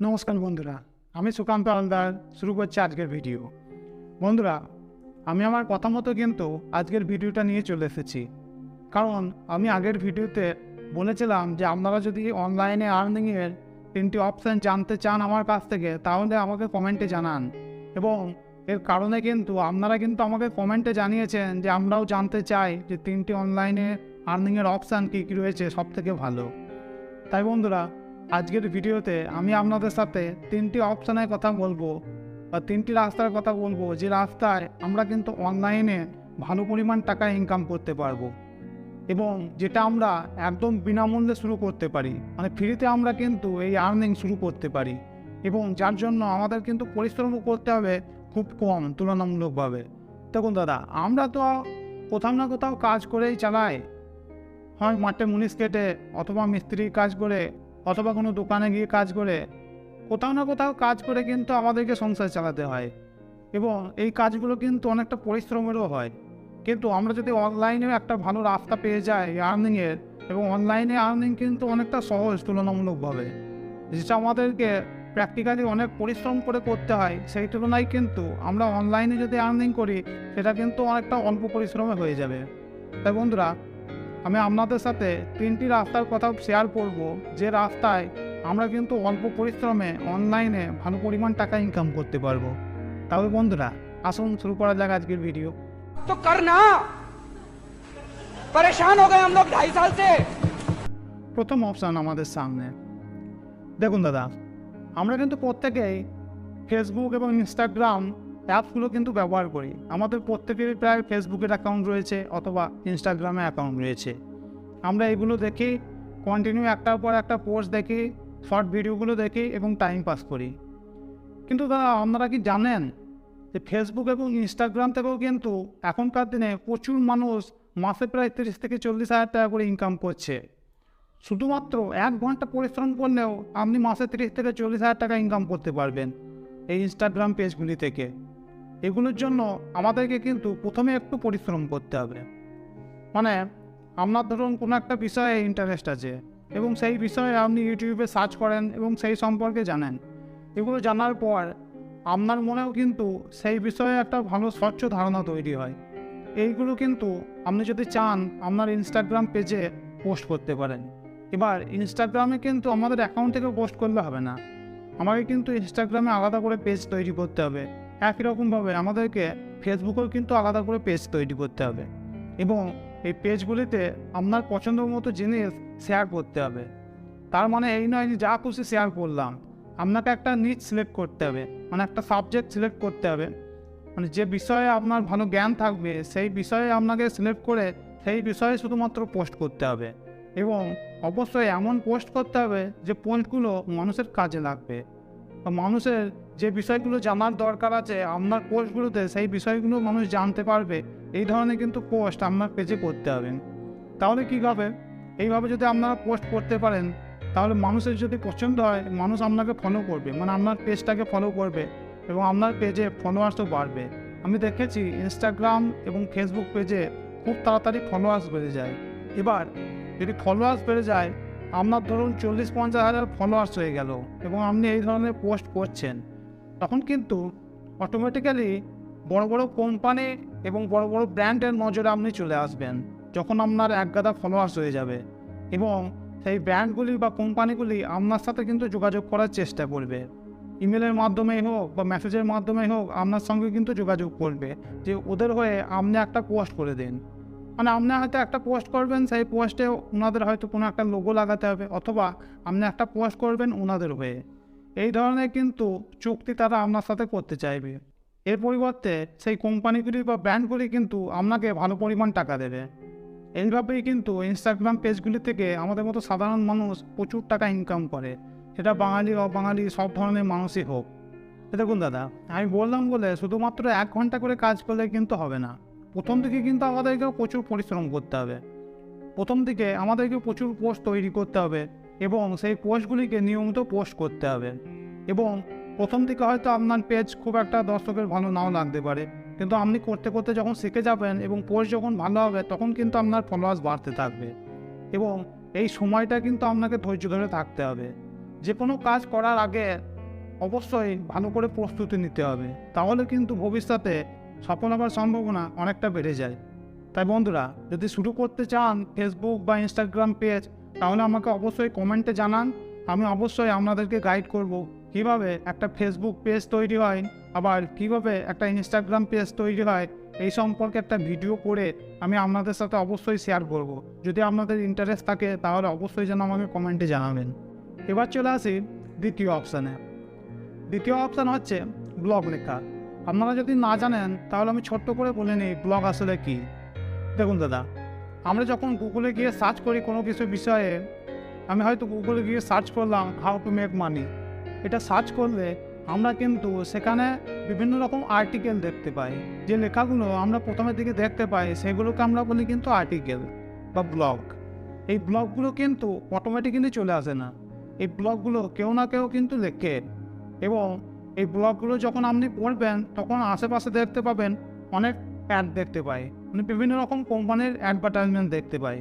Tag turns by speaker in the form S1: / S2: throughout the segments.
S1: নমস্কার বন্ধুরা, আমি সুকান্ত আলদার শুরু করছি আজকের ভিডিও। বন্ধুরা, আমি আমার কথা মতো কিন্তু আজকের ভিডিওটা নিয়ে চলে এসেছি, কারণ আমি আগের ভিডিওতে বলেছিলাম যে আপনারা যদি অনলাইনে আর্নিংয়ের 3টি অপশান জানতে চান আমার কাছ থেকে, তাহলে আমাকে কমেন্টে জানান। এবং এর কারণে কিন্তু আপনারা কিন্তু আমাকে কমেন্টে জানিয়েছেন যে আমরাও জানতে চাই যে 3টি অনলাইনে আর্নিংয়ের অপশান কী কী রয়েছে সবথেকে ভালো। তাই বন্ধুরা, আজকের ভিডিওতে আমি আপনাদের সাথে 3টি অপশানের কথা বলবো বা 3টি রাস্তার কথা বলবো, যে রাস্তায় আমরা কিন্তু অনলাইনে ভালো পরিমাণ টাকা ইনকাম করতে পারবো এবং যেটা আমরা একদম বিনামূল্যে শুরু করতে পারি, মানে ফ্রিতে আমরা কিন্তু এই আর্নিং শুরু করতে পারি এবং যার জন্য আমাদের কিন্তু পরিশ্রমও করতে হবে খুব কম তুলনামূলকভাবে। দেখুন দাদা, আমরা তো কোথাও না কোথাও কাজ করেই চালাই, হয় মাঠে মুনিশ কেটে অথবা মিস্ত্রির কাজ করে অথবা কোনো দোকানে গিয়ে কাজ করে, কোথাও না কোথাও কাজ করে কিন্তু আমাদেরকে সংসার চালাতে হয় এবং এই কাজগুলো কিন্তু অনেকটা পরিশ্রমেরও হয়। কিন্তু আমরা যদি অনলাইনে একটা ভালো রাস্তা পেয়ে যাই আর্নিংয়ের, এবং অনলাইনে আর্নিং কিন্তু অনেকটা সহজ তুলনামূলকভাবে, যেটা আমাদেরকে প্র্যাকটিক্যালি অনেক পরিশ্রম করে করতে হয়, সেই তুলনায় কিন্তু আমরা অনলাইনে যদি আর্নিং করি সেটা কিন্তু অনেকটা অল্প পরিশ্রমে হয়ে যাবে। তাই বন্ধুরা, আমি আপনাদের সাথে 3টি রাস্তার কথা শেয়ার করব, যে রাস্তায় আমরা কিন্তু অল্প পরিশ্রমে অনলাইনে ভালো পরিমাণ টাকা ইনকাম করতে পারবো। তাহলে বন্ধুরা, আসুন শুরু করা যাক আজকের ভিডিও।
S2: तो करना परेशान हो गए हम लोग 2.5 साल से।
S1: প্রথম অপশান আমাদের সামনে। দেখুন দাদা, আমরা কিন্তু প্রত্যেকেই ফেসবুক এবং ইনস্টাগ্রাম অ্যাপসগুলো কিন্তু ব্যবহার করি। আমাদের প্রত্যেকেরই প্রায় ফেসবুকের অ্যাকাউন্ট রয়েছে অথবা ইনস্টাগ্রামে অ্যাকাউন্ট রয়েছে। আমরা এগুলো দেখি, কন্টিনিউ একটার পর একটা পোস্ট দেখি, শর্ট ভিডিওগুলো দেখি এবং টাইম পাস করি। কিন্তু দাদা, আপনারা কি জানেন যে ফেসবুক এবং ইনস্টাগ্রাম থেকেও কিন্তু এখনকার দিনে প্রচুর মানুষ মাসে প্রায় 30 থেকে 40 হাজার টাকা করে ইনকাম করছে। শুধুমাত্র 1 ঘন্টা পরিশ্রম করলেও আপনি মাসে 30 থেকে 40 হাজার টাকা ইনকাম করতে পারবেন এই ইনস্টাগ্রাম পেজগুলি থেকে। এগুলোর জন্য আমাদেরকে কিন্তু প্রথমে একটু পরিশ্রম করতে হবে। মানে আপনার ধরুন কোনো একটা বিষয়ে ইন্টারেস্ট আছে এবং সেই বিষয়ে আপনি ইউটিউবে সার্চ করেন এবং সেই সম্পর্কে জানেন। এগুলো জানার পর আপনার মনেও কিন্তু সেই বিষয়ে একটা ভালো স্বচ্ছ ধারণা তৈরি হয়। এইগুলো কিন্তু আপনি যদি চান আপনার ইনস্টাগ্রাম পেজে পোস্ট করতে পারেন। এবার ইনস্টাগ্রামে কিন্তু আমাদের অ্যাকাউন্ট থেকে পোস্ট করলে হবে না, আমাকে কিন্তু ইনস্টাগ্রামে আলাদা করে পেজ তৈরি করতে হবে। একই রকমভাবে আমাদেরকে ফেসবুকেও কিন্তু আলাদা করে পেজ তৈরি করতে হবে এবং এই পেজগুলিতে আপনার পছন্দ মতো জিনিস শেয়ার করতে হবে। তার মানে এই নয় যে যা খুশি শেয়ার করলাম। আপনাকে একটা নিচ সিলেক্ট করতে হবে, মানে একটা সাবজেক্ট সিলেক্ট করতে হবে, মানে যে বিষয়ে আপনার ভালো জ্ঞান থাকবে সেই বিষয়ে আপনাকে সিলেক্ট করে সেই বিষয়ে শুধুমাত্র পোস্ট করতে হবে এবং অবশ্যই এমন পোস্ট করতে হবে যে পোস্টগুলো মানুষের কাজে লাগবে বা মানুষের যে বিষয়গুলো জানার দরকার আছে আপনার পোস্টগুলোতে, সেই বিষয়গুলো মানুষ জানতে পারবে। এই ধরনের কিন্তু পোস্ট আপনার পেজে করতে হবে। তাহলে কী হবে, এইভাবে যদি আপনারা পোস্ট করতে পারেন তাহলে মানুষের যদি পছন্দ হয় মানুষ আপনাকে ফলো করবে, মানে আপনার পেজটাকে ফলো করবে এবং আপনার পেজে ফলোয়ার্সও বাড়বে। আমি দেখেছি ইনস্টাগ্রাম এবং ফেসবুক পেজে খুব তাড়াতাড়ি ফলোয়ার্স বেড়ে যায়। এবার যদি ফলোয়ার্স বেড়ে যায়, আপনার ধরুন 40-50 হাজার ফলোয়ার্স হয়ে গেল এবং আপনি এই ধরনের পোস্ট করছেন, তখন কিন্তু অটোমেটিক্যালি বড় বড় কোম্পানি এবং বড় বড় ব্র্যান্ডের নজরে আপনি চলে আসবেন যখন আপনার একগাদা ফলোয়ার্স হয়ে যাবে এবং সেই ব্র্যান্ডগুলি বা কোম্পানিগুলি আপনার সাথে কিন্তু যোগাযোগ করার চেষ্টা করবে। ইমেলের মাধ্যমেই হোক বা মেসেজের মাধ্যমেই হোক আপনার সঙ্গে কিন্তু যোগাযোগ করবে যে ওদের হয়ে আপনি একটা পোস্ট করে দিন। মানে আপনি হয়তো একটা পোস্ট করবেন, সেই পোস্টে ওনাদের হয়তো কোনো একটা লোগো লাগাতে হবে অথবা আপনি একটা পোস্ট করবেন ওনাদের হয়ে। এই ধরনের কিন্তু চুক্তি তারা আপনার সাথে করতে চাইবে। এর পরিবর্তে সেই কোম্পানিগুলি বা ব্র্যান্ডগুলি কিন্তু আপনাকে ভালো পরিমাণ টাকা দেবে। এইভাবেই কিন্তু ইনস্টাগ্রাম পেজগুলি থেকে আমাদের মতো সাধারণ মানুষ প্রচুর টাকা ইনকাম করে, সেটা বাঙালি অবাঙালি সব ধরনের মানুষই হোক। দেখুন দাদা, আমি বললাম বলে শুধুমাত্র 1 ঘন্টা করে কাজ করলে কিন্তু হবে না। প্রথম দিকে কিন্তু আমাদেরকেও প্রচুর পরিশ্রম করতে হবে। প্রথম দিকে আমাদেরকে প্রচুর পোস্ট তৈরি করতে হবে এবং সেই পোস্টগুলিকে নিয়মিত পোস্ট করতে হবে এবং প্রথম দিকে হয়তো আপনার পেজ খুব একটা দর্শকের ভালো নাও লাগতে পারে, কিন্তু আপনি করতে করতে যখন শিখে যাবেন এবং পোস্ট যখন ভালো হবে তখন কিন্তু আপনার ফলোয়ার্স বাড়তে থাকবে এবং এই সময়টা কিন্তু আপনাকে ধৈর্য ধরে থাকতে হবে। যে কোনো কাজ করার আগে অবশ্যই ভালো করে প্রস্তুতি নিতে হবে, তাহলে কিন্তু ভবিষ্যতে সফল হওয়ার সম্ভাবনা অনেকটা বেড়ে যায়। তাই বন্ধুরা, যদি শুরু করতে চান ফেসবুক বা ইনস্টাগ্রাম পেজ, তাহলে আমাকে অবশ্যই কমেন্টে জানান। আমি অবশ্যই আপনাদেরকে গাইড করব কিভাবে একটা ফেসবুক পেজ তৈরি হয়, আবার কিভাবে একটা ইনস্টাগ্রাম পেজ তৈরি হয়, এই সম্পর্কে একটা ভিডিও করে আমি আপনাদের সাথে অবশ্যই শেয়ার করব। যদি আপনাদের ইন্টারেস্ট থাকে তাহলে অবশ্যই যেন আমাকে কমেন্টে জানাবেন। এবার চলে আসি দ্বিতীয় অপশানে। দ্বিতীয় অপশান হচ্ছে ব্লগ লেখা। আপনারা যদি না জানেন তাহলে আমি ছোট্ট করে বলে নিই ব্লগ আসলে কী। দেখুন দাদা, আমরা যখন গুগলে গিয়ে সার্চ করি কোনো কিছু বিষয়ে, আমি হয়তো গুগলে গিয়ে সার্চ করলাম হাউ টু মেক মানি, এটা সার্চ করলে আমরা কিন্তু সেখানে বিভিন্ন রকম আর্টিকেল দেখতে পাই। যে লেখাগুলো আমরা প্রথমের দিকে দেখতে পাই সেগুলোকে আমরা বলি কিন্তু আর্টিকেল বা ব্লগ। এই ব্লগগুলো কিন্তু অটোমেটিক্যালি চলে আসে না, এই ব্লগগুলো কেউ না কেউ কিন্তু লেখে। এবং এই ব্লগগুলো যখন আপনি পড়বেন তখন আশেপাশে দেখতে পাবেন অনেক অ্যাড দেখতে পাই, মানে বিভিন্ন রকম কোম্পানির অ্যাডভার্টাইজমেন্ট দেখতে পাই।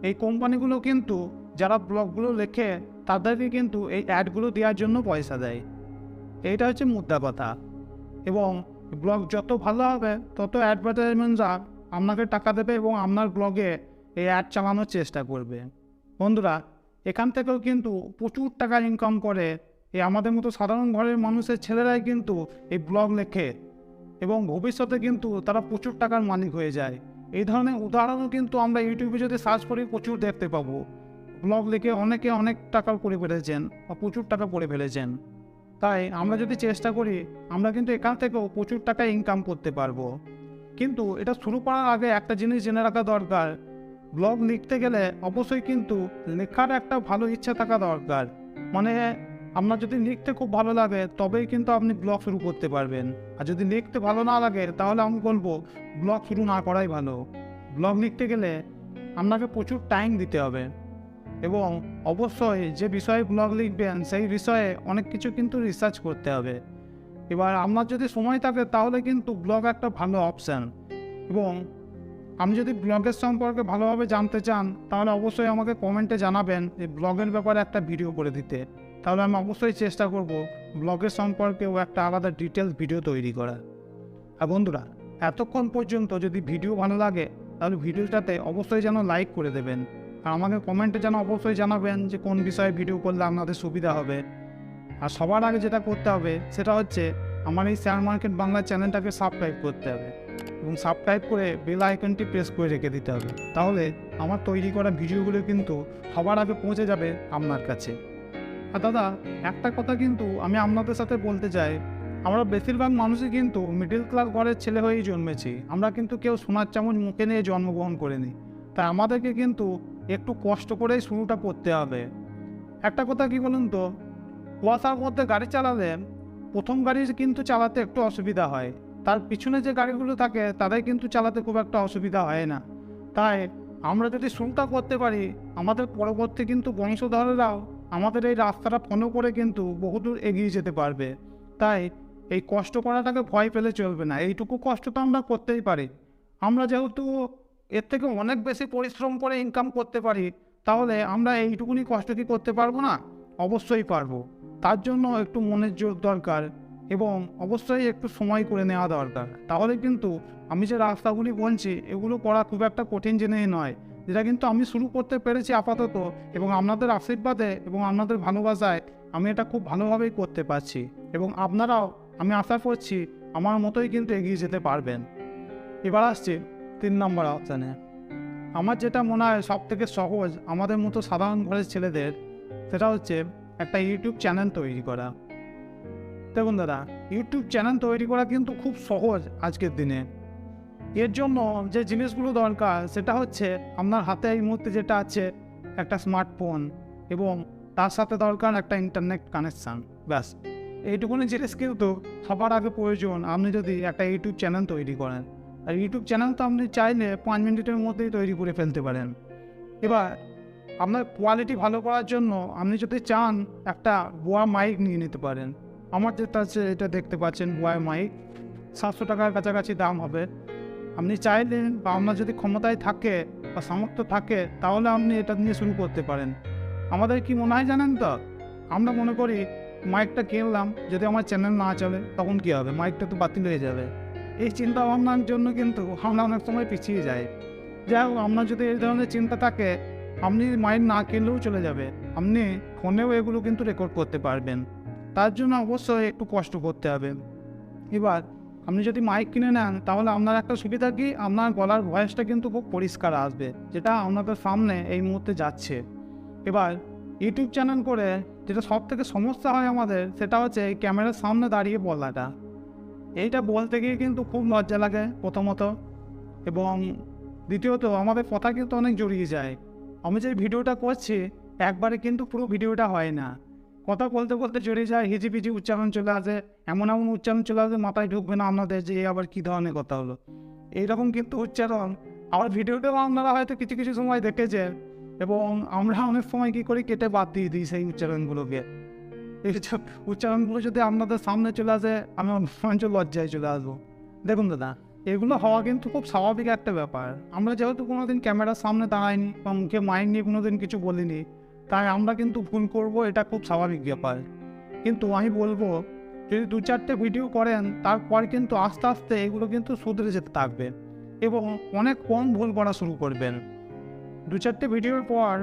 S1: এই কোম্পানিগুলো কিন্তু যারা ব্লগগুলো লেখে তাদেরকে কিন্তু এই অ্যাডগুলো দেওয়ার জন্য পয়সা দেয়। এইটা হচ্ছে মুদ্রা কথা। এবং ব্লগ যত ভালো হবে তত অ্যাডভার্টাইজমেন্টরা আপনাকে টাকা দেবে এবং আপনার ব্লগে এই অ্যাড চালানোর চেষ্টা করবে। বন্ধুরা, এখান থেকেও কিন্তু প্রচুর টাকা ইনকাম করে এই আমাদের মতো সাধারণ ঘরের মানুষের ছেলেরাই কিন্তু এই ব্লগ লেখে এবং ভবিষ্যতে কিন্তু তারা প্রচুর টাকার মালিক হয়ে যায়। এই ধরনের উদাহরণও কিন্তু আমরা ইউটিউবে যদি সার্চ করি প্রচুর দেখতে পাবো। ব্লগ লিখে অনেকে অনেক টাকা করে ফেলেছেন বা প্রচুর টাকা করে ফেলেছেন। তাই আমরা যদি চেষ্টা করি আমরা কিন্তু এখান থেকেও প্রচুর টাকা ইনকাম করতে পারবো। কিন্তু এটা শুরু করার আগে একটা জিনিস জেনে রাখা দরকার, ব্লগ লিখতে গেলে অবশ্যই কিন্তু লেখার একটা ভালো ইচ্ছা থাকা দরকার। মানে আপনার যদি লিখতে খুব ভালো লাগে তবেই কিন্তু আপনি ব্লগ শুরু করতে পারবেন, আর যদি লিখতে ভালো না লাগে তাহলে আমি বলবো ব্লগ শুরু না করাই ভালো। ব্লগ লিখতে গেলে আপনাকে প্রচুর টাইম দিতে হবে এবং অবশ্যই যে বিষয়ে ব্লগ লিখবেন সেই বিষয়ে অনেক কিছু কিন্তু রিসার্চ করতে হবে। এবার আপনার যদি সময় থাকে তাহলে কিন্তু ব্লগ একটা ভালো অপশান। এবং আপনি যদি ব্লগের সম্পর্কে ভালোভাবে জানতে চান তাহলে অবশ্যই আমাকে কমেন্টে জানাবেন এই ব্লগের ব্যাপারে একটা ভিডিও করে দিতে, তাহলে আমি অবশ্যই চেষ্টা করব ব্লগের সম্পর্কেও একটা আলাদা ডিটেলস ভিডিও তৈরি করার। আর বন্ধুরা, এতক্ষণ পর্যন্ত যদি ভিডিও ভালো লাগে তাহলে ভিডিওটাতে অবশ্যই যেন লাইক করে দেবেন, আর আমাকে কমেন্টে যেন অবশ্যই জানাবেন যে কোন বিষয়ে ভিডিও করলে আপনাদের সুবিধা হবে। আর সবার আগে যেটা করতে হবে সেটা হচ্ছে আমার এই শেয়ার মার্কেট বাংলা চ্যানেলটাকে সাবস্ক্রাইব করতে হবে এবং সাবস্ক্রাইব করে বেল আইকনটি প্রেস করে রেখে দিতে হবে, তাহলে আমার তৈরি করা ভিডিওগুলো কিন্তু সবার আগে পৌঁছে যাবে আপনার কাছে। আর দাদা, একটা কথা কিন্তু আমি আপনাদের সাথে বলতে চাই, আমরা বেশিরভাগ মানুষই কিন্তু মিডল ক্লাস ঘরের ছেলে হয়েই জন্মেছি, আমরা কিন্তু কেউ সোনার চামচ মুখে নিয়ে জন্মগ্রহণ করিনি। তাই আমাদেরকে কিন্তু একটু কষ্ট করেই শুরুটা করতে হবে। একটা কথা কি বলুন তো, কুয়াশার মধ্যে গাড়ি চালালে প্রথম গাড়ি কিন্তু চালাতে একটু অসুবিধা হয়, তার পিছনে যে গাড়িগুলো থাকে তাদের কিন্তু চালাতে খুব একটা অসুবিধা হয় না। তাই আমরা যদি শুরুটা করতে পারি আমাদের পরবর্তী কিন্তু বংশধরেরাও আমাদের এই রাস্তাটা ফলো করে কিন্তু বহুদূর এগিয়ে যেতে পারবে। তাই এই কষ্ট করাটাকে ভয় পেলে চলবে না, এইটুকু কষ্ট তো আমরা করতেই পারি। আমরা যেহেতু এর থেকে অনেক বেশি পরিশ্রম করে ইনকাম করতে পারি, তাহলে আমরা এইটুকুনি কষ্ট কি করতে পারবো না? অবশ্যই পারবো। তার জন্য একটু মনের জোর দরকার এবং অবশ্যই একটু সময় করে নেওয়া দরকার, তাহলে কিন্তু আমি যে রাস্তাগুলি বলছি এগুলো করা খুব একটা কঠিন জিনিস নয়, যেটা কিন্তু আমি শুরু করতে পেরেছি আপাতত, এবং আপনাদের আশীর্বাদে এবং আপনাদের ভালোবাসায় আমি এটা খুব ভালোভাবেই করতে পারছি। এবং আপনারাও আমি আশা করছি আমার মতোই কিন্তু এগিয়ে যেতে পারবেন। এবার আসছি 3 নম্বর অপশানে। আমার যেটা মনে হয় সব থেকে সহজ আমাদের মতো সাধারণ ঘরের ছেলেদের, সেটা হচ্ছে একটা ইউটিউব চ্যানেল তৈরি করা। দেখুন দাদা, ইউটিউব চ্যানেল তৈরি করা কিন্তু খুব সহজ আজকের দিনে। এর জন্য যে জিনিসগুলো দরকার সেটা হচ্ছে আপনার হাতে এই মুহূর্তে যেটা আছে একটা স্মার্টফোন, এবং তার সাথে দরকার একটা ইন্টারনেট কানেকশান, ব্যাস। এইটুকুনি জিনিস কিন্তু সবার আগে প্রয়োজন আপনি যদি একটা ইউটিউব চ্যানেল তৈরি করেন। আর ইউটিউব চ্যানেল তো আপনি চাইলে 5 মিনিটের মধ্যেই তৈরি করে ফেলতে পারেন। এবার আপনার কোয়ালিটি ভালো করার জন্য আপনি যদি চান একটা বোয়া মাইক নিয়ে নিতে পারেন। আমার যেটা আছে এটা দেখতে পাচ্ছেন বোয়া মাইক, 700 টাকার কাছাকাছি দাম হবে। আপনি চাইলেন বা আপনার যদি ক্ষমতায় থাকে বা সামর্থ্য থাকে তাহলে আপনি এটা নিয়ে শুরু করতে পারেন। আমাদের কি মনে হয় জানেন তো, আমরা মনে করি মাইকটা কিনলাম, যদি আমার চ্যানেল না চলে তখন কী হবে, মাইকটা তো বাতিল হয়ে যাবে। এই চিন্তা ভাবনার জন্য কিন্তু আমরা অনেক সময় পিছিয়ে যাই। যাই হোক, আপনার যদি এই ধরনের চিন্তা থাকে, আপনি মাইক না কিনলেও চলে যাবে, আপনি ফোনেও এগুলো কিন্তু রেকর্ড করতে পারবেন। তার জন্য অবশ্যই একটু কষ্ট করতে হবে। এবার আপনি যদি মাইক কিনে নেন, তাহলে আপনার একটা সুবিধা কি, আপনার গলার ভয়েসটা কিন্তু খুব পরিষ্কার আসবে, যেটা আপনাদের সামনে এই মুহূর্তে যাচ্ছে। এবার ইউটিউব চ্যানেল করে যেটা সব থেকে সমস্যা হয় আমাদের, সেটা হচ্ছে এই ক্যামেরার সামনে দাঁড়িয়ে বলাটা। এইটা বলতে গিয়ে কিন্তু খুব লজ্জা লাগে প্রথমত, এবং দ্বিতীয়ত আমাদের কথা কিন্তু অনেক জড়িয়ে যায়। আমি যে ভিডিওটা করছি একবারে কিন্তু পুরো ভিডিওটা হয় না, কথা বলতে বলতে জড়িয়ে যায়, হিজিবিজি উচ্চারণ চলে আসে, এমন এমন উচ্চারণ চলে আসে মাথায় ঢুকবে না আপনাদের যে আবার কী ধরনের কথা হলো। এইরকম কিন্তু উচ্চারণ আমার ভিডিওতেও আপনারা হয়তো কিছু কিছু সময় দেখেছেন, এবং আমরা অনেক সময় কী করি, কেটে বাদ দিয়ে দিই সেই উচ্চারণগুলোকে। এইসব উচ্চারণগুলো যদি আপনাদের সামনে চলে আসে, আমি অনেক লজ্জায় চলে আসবো। দেখুন দাদা, এগুলো হওয়া কিন্তু খুব স্বাভাবিক একটা ব্যাপার। আমরা যেহেতু কোনোদিন ক্যামেরার সামনে দাঁড়াইনি বা মুখে মাইক নিয়ে কোনোদিন কিছু বলিনি, তাই আমরা কিন্তু ভুল করব, এটা খুব স্বাভাবিক ব্যাপার। কিন্তু আমি বলবো, যদি 2-4টে ভিডিও করেন, তারপর কিন্তু আস্তে আস্তে এগুলো কিন্তু শুধরে যেতে থাকবে এবং অনেক কম ভুল করা শুরু করবেন। 2-4টে ভিডিওর পর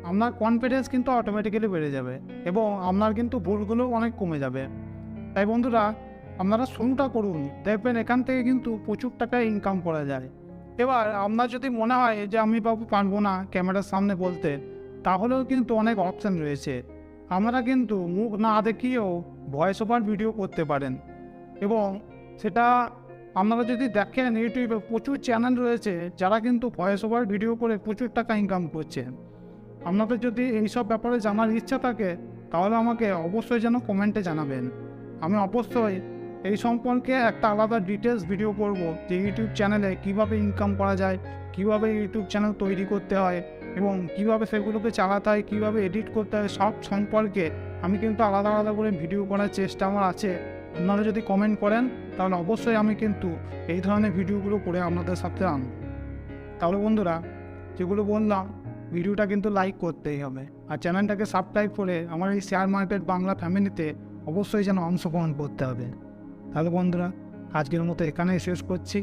S1: আপনার কনফিডেন্স কিন্তু অটোমেটিক্যালি বেড়ে যাবে এবং আপনার কিন্তু ভুলগুলোও অনেক কমে যাবে। তাই বন্ধুরা, আপনারা শুরুটা করুন, দেখবেন এখান থেকে কিন্তু প্রচুর টাকা ইনকাম করা যায়। এবার আপনার যদি মনে হয় যে আমি বাবু পারবো না ক্যামেরার সামনে বলতে, তাহলেও কিন্তু অনেক অপশান রয়েছে। আপনারা কিন্তু মুখ না দেখিয়েও ভয়েস ওভার ভিডিও করতে পারেন, এবং সেটা আপনারা যদি দেখেন ইউটিউবে প্রচুর চ্যানেল রয়েছে যারা কিন্তু ভয়েস ওভার ভিডিও করে প্রচুর টাকা ইনকাম করছে। আপনাদের যদি এইসব ব্যাপারে জানার ইচ্ছা থাকে, তাহলে আমাকে অবশ্যই যেন কমেন্টে জানাবেন। আমি অবশ্যই এই সম্পর্কে একটা আলাদা ডিটেলস ভিডিও করব, যে ইউটিউব চ্যানেলে কিভাবে ইনকাম করা যায়, কিভাবে ইউটিউব চ্যানেল তৈরি করতে হয় এবং কিভাবে সেগুলোকে চালাতে হয়, কিভাবে এডিট করতে হয়, সব সম্পর্কে আমি কিন্তু আলাদা আলাদা করে ভিডিও করার চেষ্টা আমার আছে। আপনারা যদি কমেন্ট করেন, তাহলে অবশ্যই আমি কিন্তু এই ধরনের ভিডিওগুলো করে আপনাদের সাথে আনব। তাহলে বন্ধুরা, যেগুলো বললাম, ভিডিওটা কিন্তু লাইক করতেই হবে, আর চ্যানেলটাকে সাবস্ক্রাইব করে আমার এই শেয়ার মার্কেট বাংলা ফ্যামিলিতে অবশ্যই যেন অংশগ্রহণ করতে হবে। তাহলে বন্ধুরা, আজকের মতো এখানেই শেষ করছি,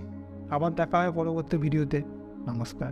S1: আবার দেখা হয় পরবর্তী ভিডিওতে। নমস্কার।